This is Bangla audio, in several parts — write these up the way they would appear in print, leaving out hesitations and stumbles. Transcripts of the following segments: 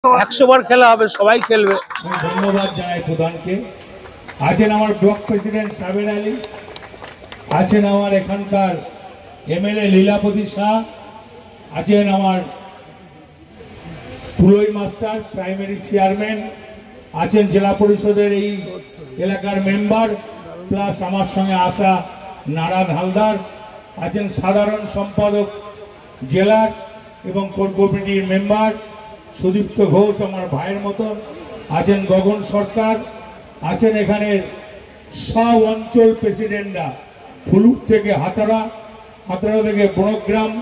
100 বার খেলা হবে, সবাই খেলবে। ধন্যবাদ জানাই প্রধানকে। আছেন আমার ব্লক প্রেসিডেন্ট সাবের আলী, আছেন আমার এখানকার এমএলএ লীলাপতি শাহ, আছেন আমার পুরোই মাস্টার প্রাইমারি চেয়ারম্যান, আছেন জেলা পরিষদের এই এলাকার মেম্বার, প্লাস আমার সঙ্গে আসা নারায়ণ হালদার, আছেন সাধারণ সম্পাদক জেলার এবং কোর কমিটির মেম্বার সুদীপ্ত ঘোষ আমার ভাইয়ের মতন, আছেন গগন সরকার, আছেন এখানে সব অঞ্চল প্রেসিডেন্টরা, ফুলুর থেকে হাতারা, হাতারা থেকে বনগ্রাম,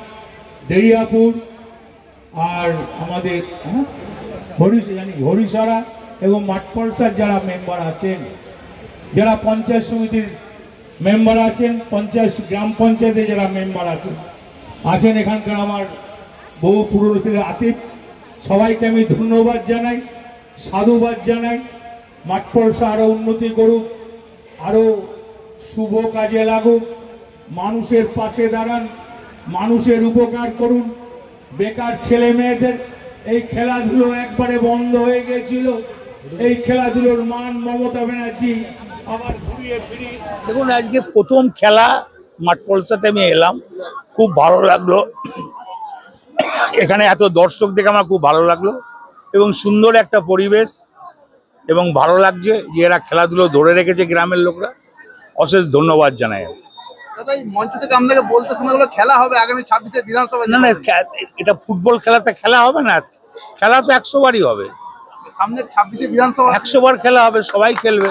দেরিয়াপুর আর আমাদের হরিশারা এবং মাঠপলসার যারা মেম্বার আছেন, যারা পঞ্চায়েত সমিতির মেম্বার আছেন, গ্রাম পঞ্চায়েতে যারা মেম্বার আছেন, আছেন এখানকার আমার বহু পুরনো ছেলে আতিফ, সবাইকে আমি ধন্যবাদ জানাই, সাধুবাদ জানাই। মাঠপলসা আরো উন্নতি করুক, আরো শুভ কাজে লাগুক, মানুষের পাশে দাঁড়ান, মানুষের উপকার করুন। বেকার ছেলে মেয়েদের এই খেলাধুলো একবারে বন্ধ হয়ে গেছিল, এই খেলাধুলোর মান মমতা ব্যানার্জি আবার ঘুরিয়ে ফিরিয়ে। দেখুন, আজকে প্রথম খেলা মাঠপলসাতে আমি এলাম, খুব ভালো লাগলো। এখানে এত দর্শক দেখে আমার খুব ভালো লাগলো এবং সুন্দর একটা পরিবেশ এবং ভালো লাগছে যে এরা খেলাধুলো ধরে রেখেছে গ্রামের লোকরা। অশেষ ধন্যবাদ জানাই। দাদা, এই মঞ্চ থেকে আপনাকে বলতে শোনা গেল খেলা হবে আগামী 26শে বিধানসভা। না না, এটা ফুটবল খেলাতে খেলা হবে না, খেলা তো 100 বারই হবে। সামনে 26শে বিধানসভা, 100 বার খেলা হবে, সবাই খেলবে।